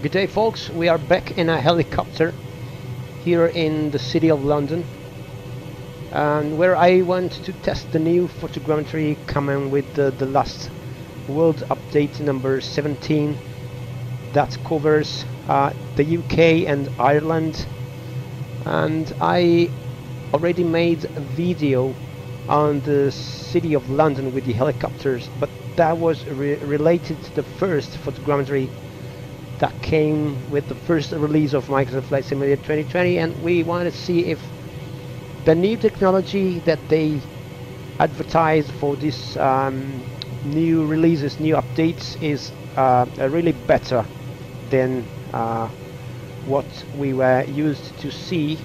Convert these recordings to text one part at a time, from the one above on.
Good day folks, we are back in a helicopter here in the city of London, and where I want to test the new photogrammetry coming with the last world update number 17 that covers the UK and Ireland. And I already made a video on the city of London with the helicopters, but that was related to the first photogrammetry that came with the first release of Microsoft Flight Simulator 2020, and we want to see if the new technology that they advertise for this new releases, new updates, is really better than what we were used to see.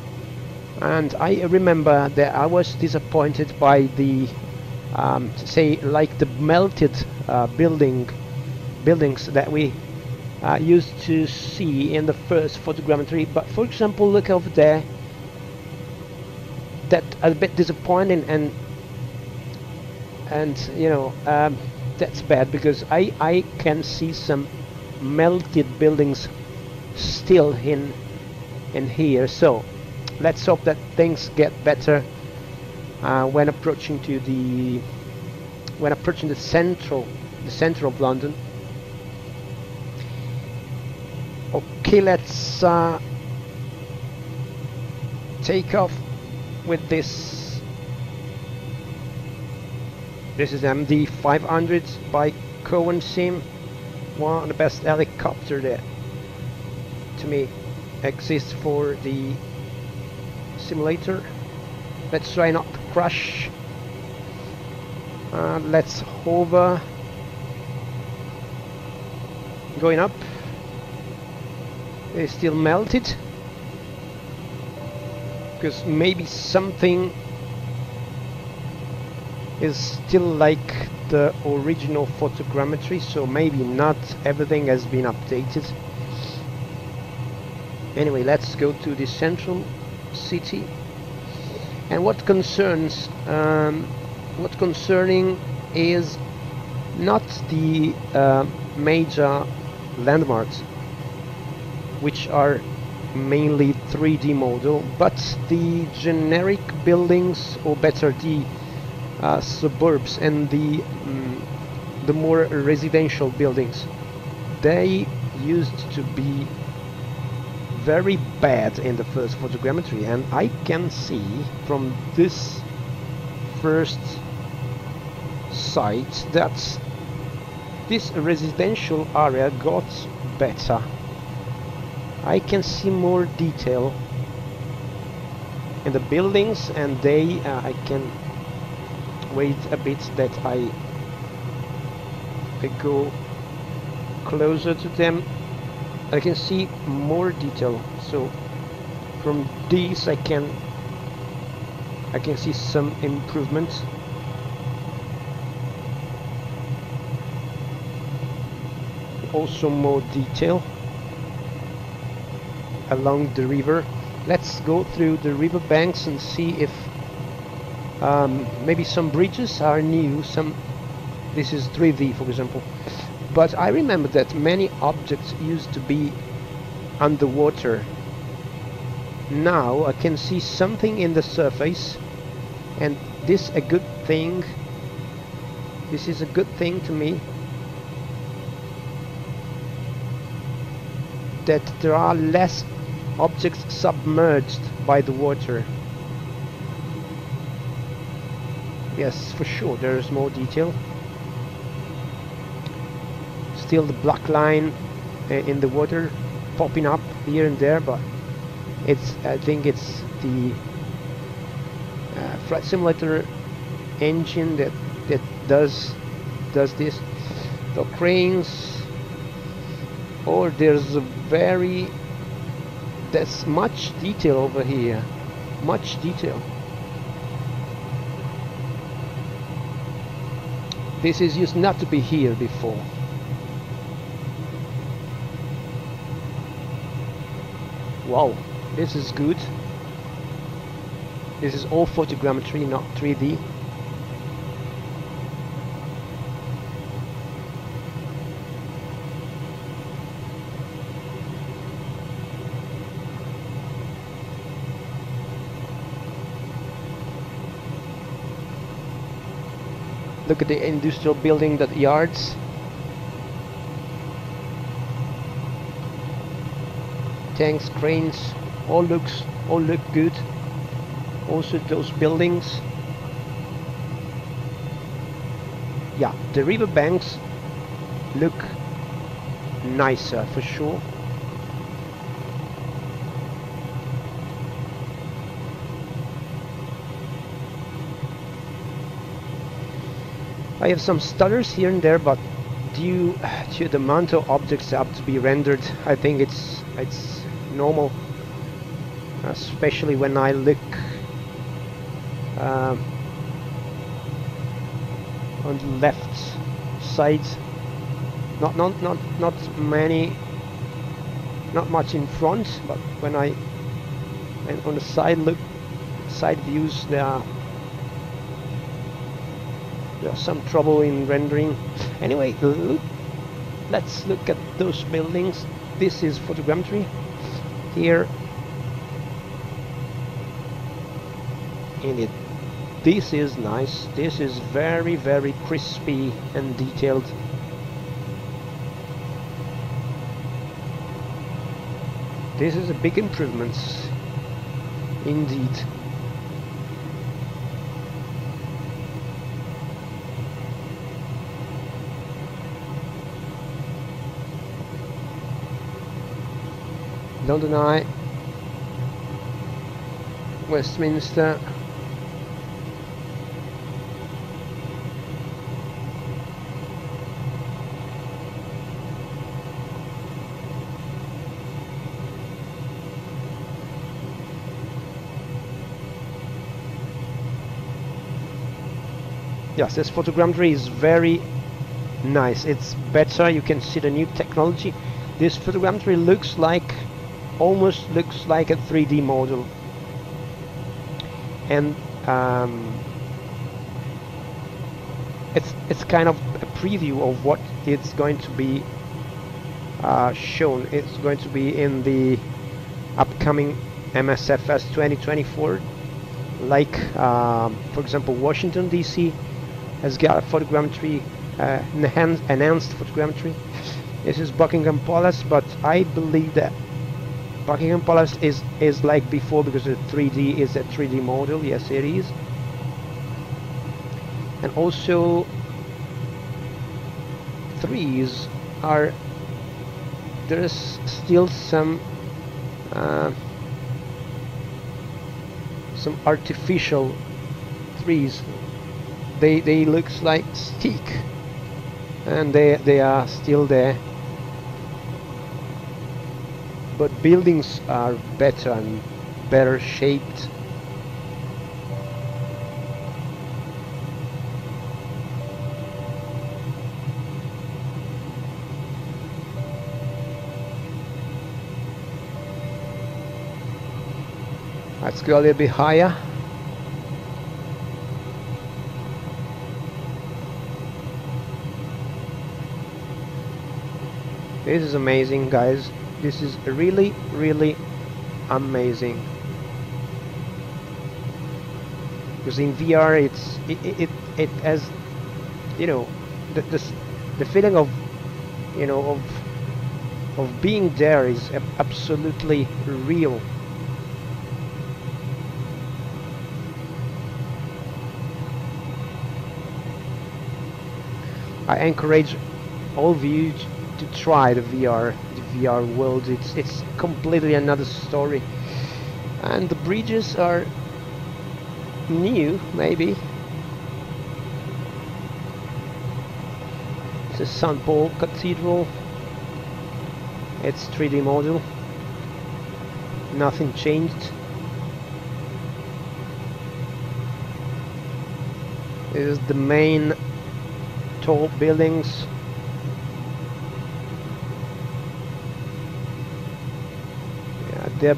And I remember that I was disappointed by the say like the melted buildings that we used to see in the first photogrammetry. But for example, look over there, that a bit disappointing, and you know, that's bad because I can see some melted buildings still in here. So let's hope that things get better when approaching the center of London. Okay, let's take off with this. This is MD500 by Cowan Sim, one of the best helicopter that to me exists for the simulator. Let's try not to crash. Let's hover. Going up. It's still melted because maybe something is still like the original photogrammetry, so maybe not everything has been updated. Anyway, let's go to the central city. And what's concerning is not the major landmarks, which are mainly 3D model, but the generic buildings, or better, the suburbs and the more residential buildings. They used to be very bad in the first photogrammetry, and I can see from this first site that this residential area got better. I can see more detail in the buildings, and I can wait a bit that I go closer to them. I can see more detail. So from these I can see some improvements. Also more detail along the river. Let's go through the river banks and see if maybe some bridges are new. This is 3D, for example, but I remember that many objects used to be underwater. Now I can see something in the surface, and this a good thing. This is a good thing to me, that there are less objects submerged by the water. Yes, for sure, there is more detail. Still the black line in the water popping up here and there, but I think it's the Flight Simulator engine that does this. The cranes. Or there's much detail over here, much detail. This is used not to be here before. Wow, this is good. This is all photogrammetry, not 3D. Look at the industrial building, the yards. Tanks, cranes, all look good. Also those buildings. Yeah, the river banks look nicer for sure. I have some stutters here and there, but due to the amount of objects that have to be rendered, I think it's normal. Especially when I look on the left side, not many, not much in front, but when I and on the side views, there's some trouble in rendering. Anyway, let's look at those buildings. This is photogrammetry here. And this is nice. This is very, very crispy and detailed. This is a big improvement indeed. London Eye, Westminster. Yes, this photogrammetry is very nice. It's better. You can see the new technology. This photogrammetry looks like, almost looks like a 3D model, and it's kind of a preview of what it's going to be shown. It's going to be in the upcoming MSFS 2024. Like, for example, Washington DC has got a photogrammetry, announced photogrammetry. This is Buckingham Palace, but I believe that Buckingham Palace is like before, because the 3D is a 3D model. Yes, it is. And also, trees are, there's still some artificial trees. They looks like stick, and they are still there. But buildings are better and better shaped. Let's go a little bit higher. This is amazing, guys. This is really, really amazing. Because in VR, it has, you know, the feeling of, you know, of being there is absolutely real. I encourage all of you to try the VR world. It's completely another story, and the bridges are new, maybe. This is St. Paul Cathedral. It's 3D model. Nothing changed. This is the main tall buildings. There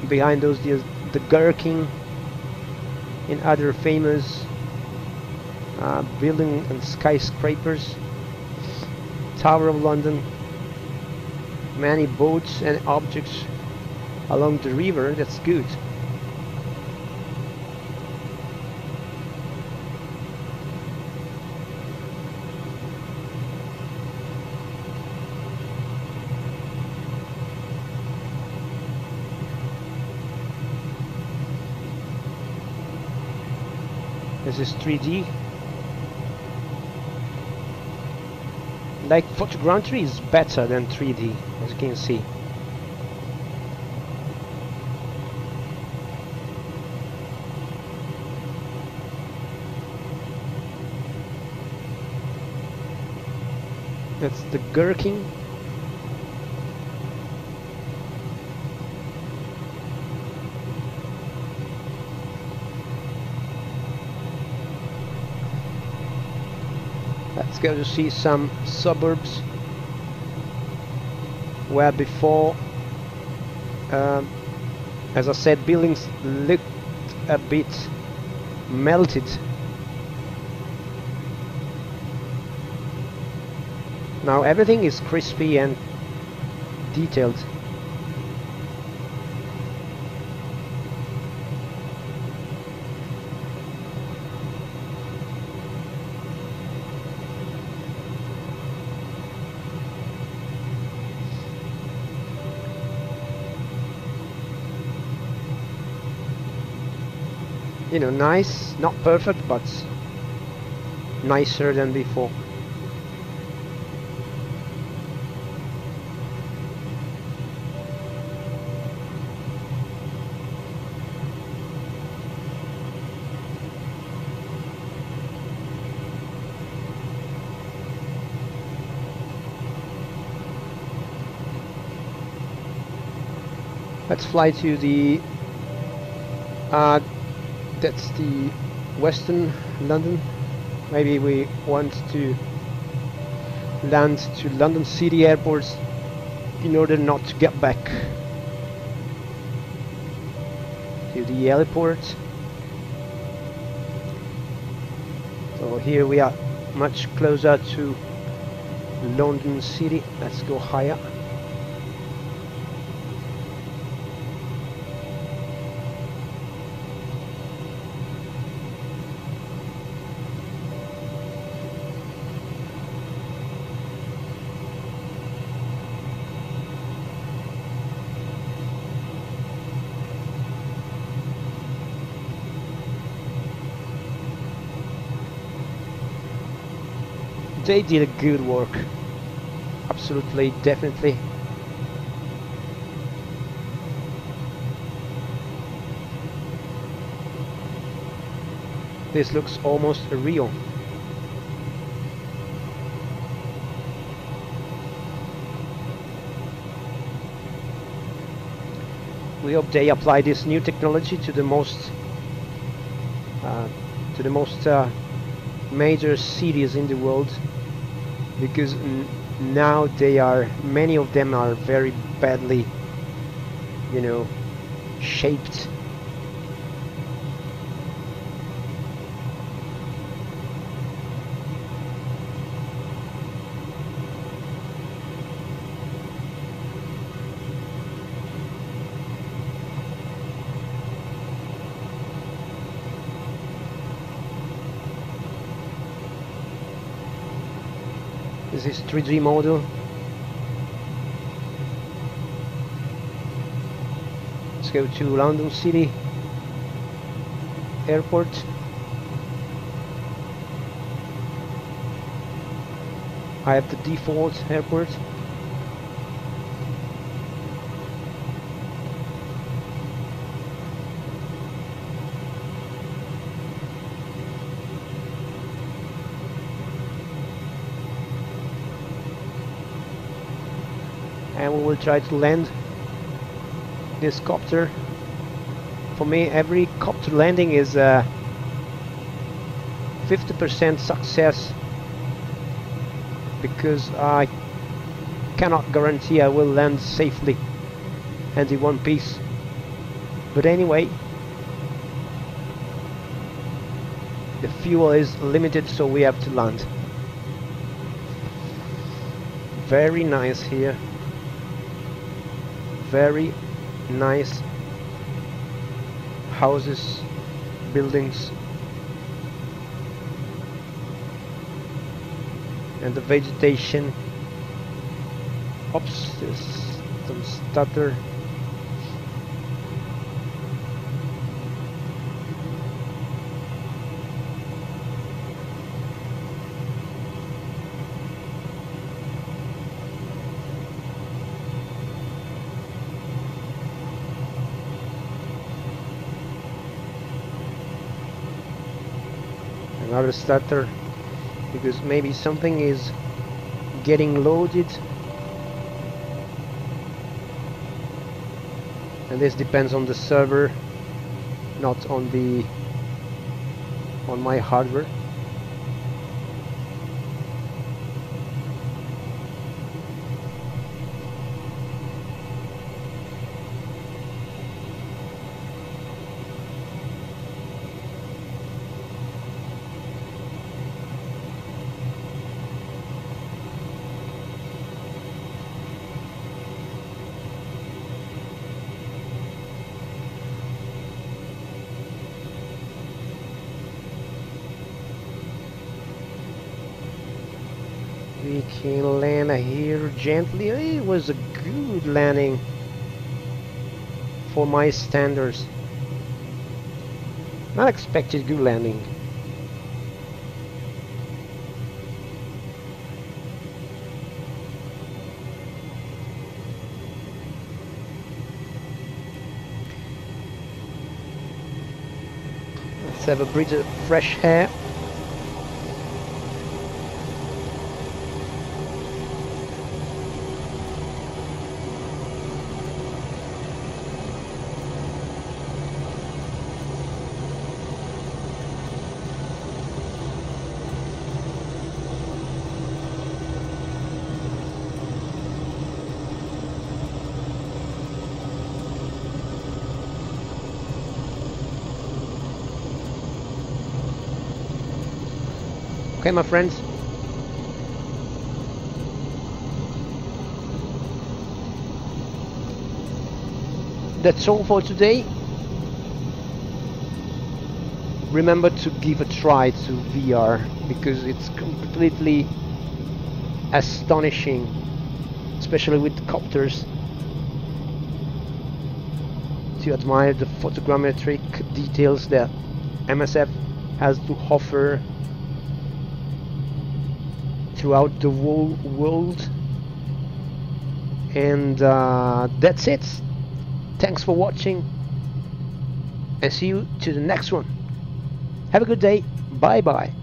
behind those, there's the Gherkin and other famous building and skyscrapers. Tower of London. Many boats and objects along the river. That's good. This is 3D. Like, photogrammetry is better than 3D, as you can see. That's the gherkin. Let's go to see some suburbs where before, as I said, buildings looked a bit melted. Now everything is crispy and detailed. You know, nice, not perfect, but nicer than before. Let's fly to the that's the Western London. Maybe we want to land to London City airports in order not to get back to the heliport. So here we are much closer to London City. Let's go higher. They did a good work, absolutely, definitely. This looks almost real. We hope they apply this new technology to the most major cities in the world, because now many of them are very badly, you know, shaped. This is 3D model. Let's go to London City Airport. I have the default airport. And we will try to land this copter. For me, every copter landing is a 50% success, because I cannot guarantee I will land safely and in one piece. But anyway, the fuel is limited, so we have to land. Very nice here. Very nice houses, buildings, and the vegetation. Oops, there's some stutter. another starter, because maybe something is getting loaded, and this depends on the server, not on my hardware. We can land here gently. It was a good landing for my standards. Not expected good landing. Let's have a breath of fresh air. Okay, my friends, that's all for today. Remember to give a try to VR, because it's completely astonishing, especially with copters, to admire the photogrammetric details that MSF has to offer throughout the whole world. And that's it. Thanks for watching, and see you to the next one. Have a good day. Bye bye.